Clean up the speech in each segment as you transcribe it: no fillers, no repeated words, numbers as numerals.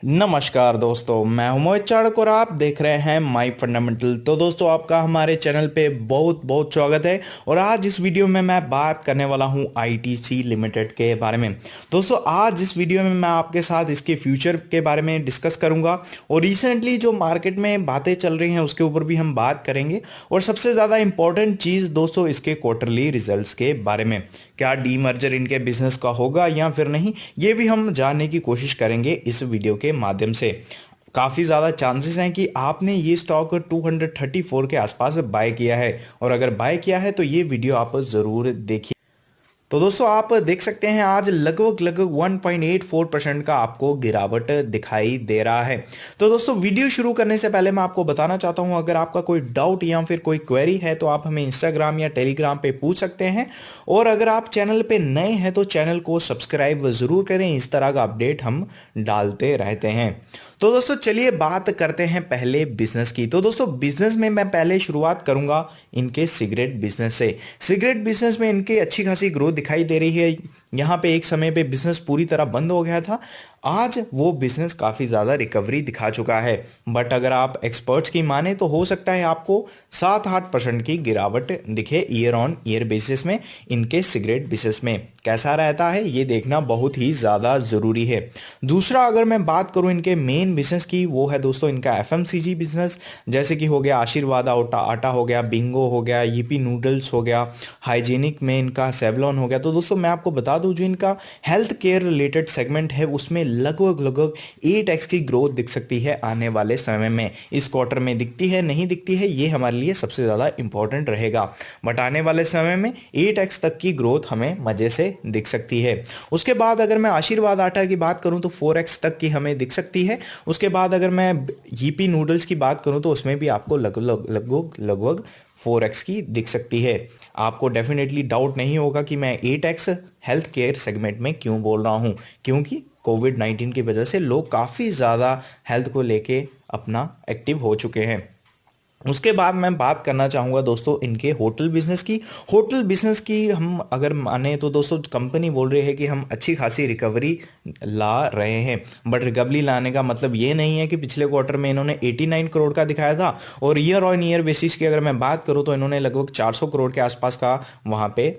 नमस्कार दोस्तों, मैं हूं मोहित चाणक और आप देख रहे हैं माई फंडामेंटल। तो दोस्तों, आपका हमारे चैनल पे बहुत बहुत स्वागत है। और आज इस वीडियो में मैं बात करने वाला हूं आईटीसी लिमिटेड के बारे में। दोस्तों, आज इस वीडियो में मैं आपके साथ इसके फ्यूचर के बारे में डिस्कस करूंगा और रिसेंटली जो मार्केट में बातें चल रही हैं उसके ऊपर भी हम बात करेंगे। और सबसे ज़्यादा इंपॉर्टेंट चीज़ दोस्तों, इसके क्वार्टरली रिजल्ट्स के बारे में, क्या डीमर्जर इनके बिजनेस का होगा या फिर नहीं, ये भी हम जानने की कोशिश करेंगे इस वीडियो के माध्यम से। काफ़ी ज़्यादा चांसेस हैं कि आपने ये स्टॉक 234 के आसपास बाय किया है, और अगर बाय किया है तो ये वीडियो आप ज़रूर देखिए। तो दोस्तों, आप देख सकते हैं आज लगभग लगभग 1.84% का आपको गिरावट दिखाई दे रहा है। तो दोस्तों, वीडियो शुरू करने से पहले मैं आपको बताना चाहता हूं, अगर आपका कोई डाउट या फिर कोई क्वेरी है तो आप हमें इंस्टाग्राम या टेलीग्राम पे पूछ सकते हैं। और अगर आप चैनल पे नए हैं तो चैनल को सब्सक्राइब ज़रूर करें, इस तरह का अपडेट हम डालते रहते हैं। तो दोस्तों, चलिए बात करते हैं पहले बिजनेस की। तो दोस्तों, बिजनेस में मैं पहले शुरुआत करूंगा इनके सिगरेट बिजनेस से। सिगरेट बिजनेस में इनकी अच्छी खासी ग्रोथ दिखाई दे रही है। यहाँ पे एक समय पे बिजनेस पूरी तरह बंद हो गया था, आज वो बिजनेस काफ़ी ज़्यादा रिकवरी दिखा चुका है। बट अगर आप एक्सपर्ट्स की माने तो हो सकता है आपको 7-8% की गिरावट दिखे ईयर ऑन ईयर बेसिस में। इनके सिगरेट बिजनेस में कैसा रहता है ये देखना बहुत ही ज़्यादा ज़रूरी है। दूसरा, अगर मैं बात करूँ इनके मेन बिजनेस की, वो है दोस्तों इनका एफएमसीजी बिजनेस, जैसे कि हो गया आशीर्वाद आटा हो गया, बिंगो हो गया, यीपी नूडल्स हो गया, हाइजीनिक में इनका सेवलॉन हो गया। तो दोस्तों, मैं आपको बता दूं, जो इनका हेल्थ केयर रिलेटेड सेगमेंट है उसमें लगभग लगभग 8x की ग्रोथ दिख सकती है आने वाले समय में। इस क्वार्टर में दिखती है नहीं दिखती है ये हमारे लिए सबसे ज़्यादा इंपॉर्टेंट रहेगा, बट आने वाले समय में 8x तक की ग्रोथ हमें मज़े से दिख सकती है। उसके बाद अगर मैं आशीर्वाद आटा की बात करूं तो 4x तक की हमें दिख सकती है। उसके बाद अगर मैं यीपी नूडल्स की बात करूं तो उसमें भी आपको लगभग लगभग लगभग 4x की दिख सकती है। आपको डेफिनेटली डाउट नहीं होगा कि मैं 8x हेल्थ केयर सेगमेंट में क्यों बोल रहा हूं, क्योंकि कोविड-19 की वजह से लोग काफ़ी ज़्यादा हेल्थ को लेके अपना एक्टिव हो चुके हैं। उसके बाद मैं बात करना चाहूँगा दोस्तों इनके होटल बिजनेस की। होटल बिजनेस की हम अगर माने तो दोस्तों, कंपनी बोल रही है कि हम अच्छी खासी रिकवरी ला रहे हैं। बट रिकवरी लाने का मतलब ये नहीं है कि पिछले क्वार्टर में इन्होंने 89 करोड़ का दिखाया था, और ईयर ऑन ईयर बेसिस की अगर मैं बात करूँ तो इन्होंने लगभग 400 करोड़ के आसपास का वहाँ पे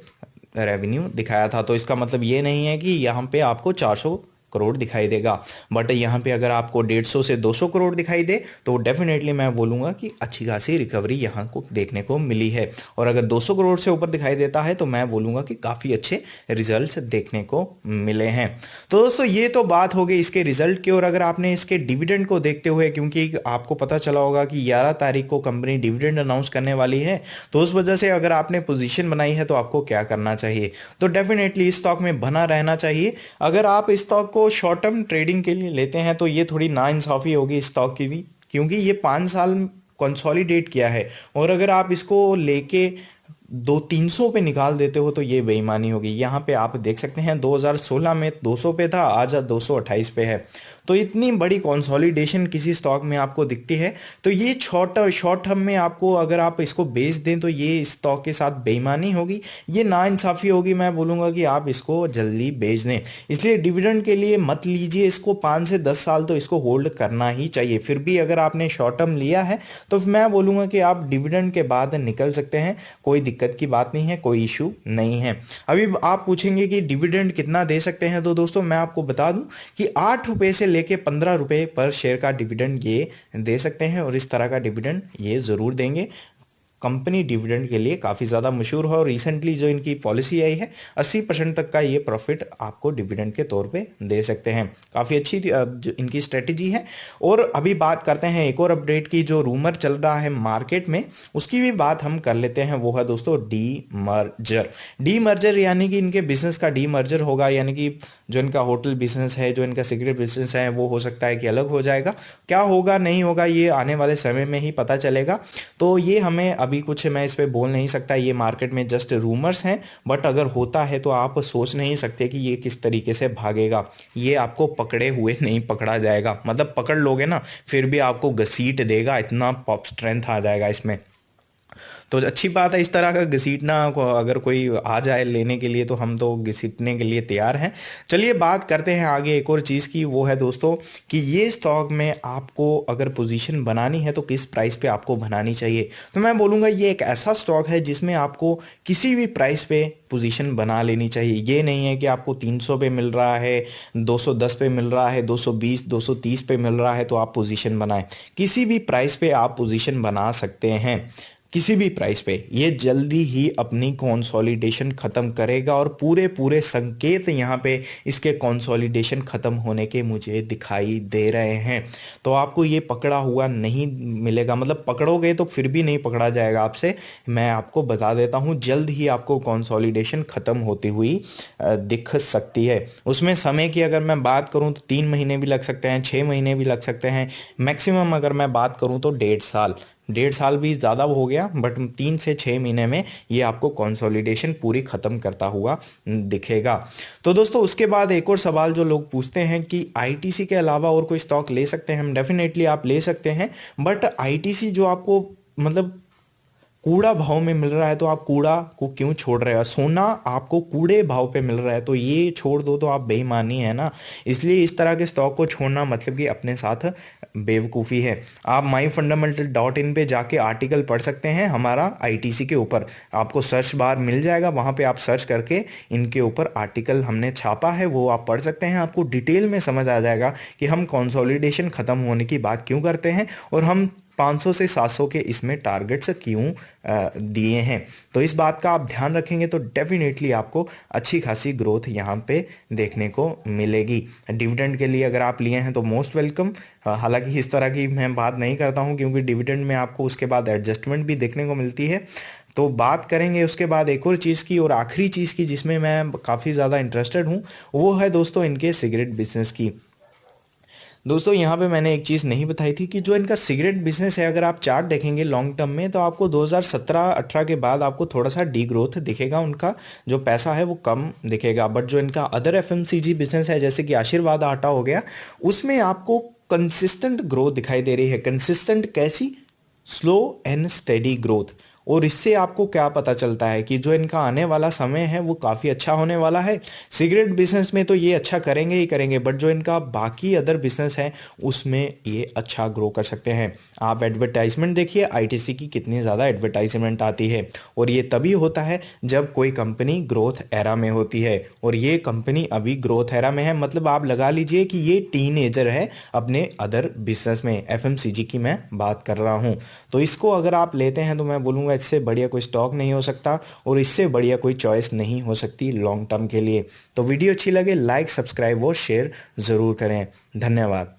रेवेन्यू दिखाया था। तो इसका मतलब ये नहीं है कि यहाँ पे आपको 400 करोड़ दिखाई देगा, बट यहाँ पे अगर आपको 150 से 200 करोड़ दिखाई दे तो डेफिनेटली मैं बोलूँगा कि अच्छी खासी रिकवरी यहाँ को देखने को मिली है। और अगर 200 करोड़ से ऊपर दिखाई देता है तो मैं बोलूँगा कि काफ़ी अच्छे रिजल्ट्स देखने को मिले हैं। तो दोस्तों, ये तो बात हो गई इसके रिजल्ट की। और अगर आपने इसके डिविडेंड को देखते हुए, क्योंकि आपको पता चला होगा कि 11 तारीख को कंपनी डिविडेंड अनाउंस करने वाली है, तो उस वजह से अगर आपने पोजीशन बनाई है तो आपको क्या करना चाहिए, तो डेफिनेटली स्टॉक में बना रहना चाहिए। अगर आप स्टॉक को शॉर्ट टर्म ट्रेडिंग के लिए लेते हैं तो ये थोड़ी नाइंसाफ़ी होगी स्टॉक की भी, क्योंकि ये 5 साल कंसोलिडेट किया है, और अगर आप इसको लेके 200-300 पे निकाल देते हो तो ये बेईमानी होगी। यहाँ पे आप देख सकते हैं 2016 में 200 पे था, आज 228 पे है। तो इतनी बड़ी कंसोलिडेशन किसी स्टॉक में आपको दिखती है, तो ये शॉर्ट टर्म में आपको अगर आप इसको बेच दें तो ये स्टॉक के साथ बेईमानी होगी, ये नाइंसाफ़ी होगी। मैं बोलूँगा कि आप इसको जल्दी बेच दें। इसलिए डिविडेंड के लिए मत लीजिए इसको, 5 से 10 साल तो इसको होल्ड करना ही चाहिए। फिर भी अगर आपने शॉर्ट टर्म लिया है तो मैं बोलूँगा कि आप डिविडेंड के बाद निकल सकते हैं, कोई दिक्कत की बात नहीं है, कोई इशू नहीं है। अभी आप पूछेंगे कि डिविडेंड कितना दे सकते हैं, तो दोस्तों मैं आपको बता दूं कि 8 रुपए से लेके 15 रुपए पर शेयर का डिविडेंड ये दे सकते हैं, और इस तरह का डिविडेंड ये ज़रूर देंगे। कंपनी डिविडेंड के लिए काफ़ी ज़्यादा मशहूर है, और रिसेंटली जो इनकी पॉलिसी आई है 80% तक का ये प्रॉफिट आपको डिविडेंड के तौर पे दे सकते हैं। काफ़ी अच्छी जो इनकी स्ट्रेटजी है। और अभी बात करते हैं एक और अपडेट की, जो रूमर चल रहा है मार्केट में उसकी भी बात हम कर लेते हैं। वो है दोस्तों डी मर्जर। डी मर्जर यानी कि इनके बिजनेस का डी मर्जर होगा, यानी कि जो इनका होटल बिजनेस है, जो इनका सिगरेट बिजनेस है, वो हो सकता है कि अलग हो जाएगा। क्या होगा नहीं होगा ये आने वाले समय में ही पता चलेगा। तो ये हमें अभी कुछ मैं इस पे बोल नहीं सकता, ये मार्केट में जस्ट रूमर्स हैं। बट अगर होता है तो आप सोच नहीं सकते कि ये किस तरीके से भागेगा। ये आपको पकड़े हुए नहीं पकड़ा जाएगा, मतलब पकड़ लोगे ना फिर भी आपको घसीट देगा, इतना पॉप स्ट्रेंथ आ जाएगा इसमें। तो अच्छी बात है, इस तरह का घसीटना अगर कोई आ जाए लेने के लिए तो हम तो घसीटने के लिए तैयार हैं। चलिए बात करते हैं आगे एक और चीज़ की, वो है दोस्तों कि ये स्टॉक में आपको अगर पोजीशन बनानी है तो किस प्राइस पे आपको बनानी चाहिए। तो मैं बोलूँगा ये एक ऐसा स्टॉक है जिसमें आपको किसी भी प्राइस पे पोजीशन बना लेनी चाहिए। ये नहीं है कि आपको 300 पे मिल रहा है, 210 पे मिल रहा है, 220 230 पे मिल रहा है तो आप पोजीशन बनाएं। किसी भी प्राइस पे आप पोजीशन बना सकते हैं, किसी भी प्राइस पे। ये जल्दी ही अपनी कंसोलिडेशन खत्म करेगा और पूरे पूरे संकेत यहाँ पे इसके कंसोलिडेशन खत्म होने के मुझे दिखाई दे रहे हैं। तो आपको ये पकड़ा हुआ नहीं मिलेगा, मतलब पकड़ोगे तो फिर भी नहीं पकड़ा जाएगा आपसे। मैं आपको बता देता हूँ जल्द ही आपको कंसोलिडेशन खत्म होती हुई दिख सकती है। उसमें समय की अगर मैं बात करूँ तो 3 महीने भी लग सकते हैं, 6 महीने भी लग सकते हैं, मैक्सिमम अगर मैं बात करूँ तो 1.5 साल। 1.5 साल भी ज़्यादा हो गया, बट 3 से 6 महीने में ये आपको कंसोलिडेशन पूरी ख़त्म करता हुआ दिखेगा। तो दोस्तों उसके बाद एक और सवाल जो लोग पूछते हैं कि आईटीसी के अलावा और कोई स्टॉक ले सकते हैं हम। डेफिनेटली आप ले सकते हैं, बट आईटीसी जो आपको मतलब कूड़ा भाव में मिल रहा है तो आप कूड़ा को क्यों छोड़ रहे हो। सोना आपको कूड़े भाव पे मिल रहा है तो ये छोड़ दो तो आप बेईमानी है ना। इसलिए इस तरह के स्टॉक को छोड़ना मतलब कि अपने साथ बेवकूफ़ी है। आप myfundamental.in पे जाके आर्टिकल पढ़ सकते हैं हमारा आईटीसी के ऊपर, आपको सर्च बार मिल जाएगा, वहाँ पे आप सर्च करके इनके ऊपर आर्टिकल हमने छापा है वो आप पढ़ सकते हैं। आपको डिटेल में समझ आ जाएगा कि हम कंसोलिडेशन ख़त्म होने की बात क्यों करते हैं और हम 500 से 700 के इसमें टारगेट्स क्यों दिए हैं। तो इस बात का आप ध्यान रखेंगे तो डेफिनेटली आपको अच्छी खासी ग्रोथ यहाँ पे देखने को मिलेगी। डिविडेंड के लिए अगर आप लिए हैं तो मोस्ट वेलकम। हालांकि इस तरह की मैं बात नहीं करता हूँ क्योंकि डिविडेंड में आपको उसके बाद एडजस्टमेंट भी देखने को मिलती है। तो बात करेंगे उसके बाद एक और चीज़ की, और आखिरी चीज़ की जिसमें मैं काफ़ी ज़्यादा इंटरेस्टेड हूँ, वो है दोस्तों इनके सिगरेट बिजनेस की। दोस्तों यहाँ पे मैंने एक चीज़ नहीं बताई थी कि जो इनका सिगरेट बिजनेस है, अगर आप चार्ट देखेंगे लॉन्ग टर्म में तो आपको 2017-18 के बाद आपको थोड़ा सा डी ग्रोथ दिखेगा, उनका जो पैसा है वो कम दिखेगा। बट जो इनका अदर एफएमसीजी बिजनेस है जैसे कि आशीर्वाद आटा हो गया, उसमें आपको कंसिस्टेंट ग्रोथ दिखाई दे रही है। कंसिस्टेंट कैसी? Slow and steady growth. और इससे आपको क्या पता चलता है कि जो इनका आने वाला समय है वो काफ़ी अच्छा होने वाला है। सिगरेट बिजनेस में तो ये अच्छा करेंगे ही करेंगे, बट जो इनका बाकी अदर बिजनेस है उसमें ये अच्छा ग्रो कर सकते हैं। आप एडवर्टाइजमेंट देखिए आईटीसी की, कितनी ज़्यादा एडवर्टाइजमेंट आती है, और ये तभी होता है जब कोई कंपनी ग्रोथ एरा में होती है, और ये कंपनी अभी ग्रोथ एरा में है। मतलब आप लगा लीजिए कि ये टीनेजर है अपने अदर बिजनेस में। एफएमसीजी की मैं बात कर रहा हूँ। तो इसको अगर आप लेते हैं तो मैं बोलूँगा इससे बढ़िया कोई स्टॉक नहीं हो सकता और इससे बढ़िया कोई चॉइस नहीं हो सकती लॉन्ग टर्म के लिए। तो वीडियो अच्छी लगे लाइक सब्सक्राइब और शेयर ज़रूर करें। धन्यवाद।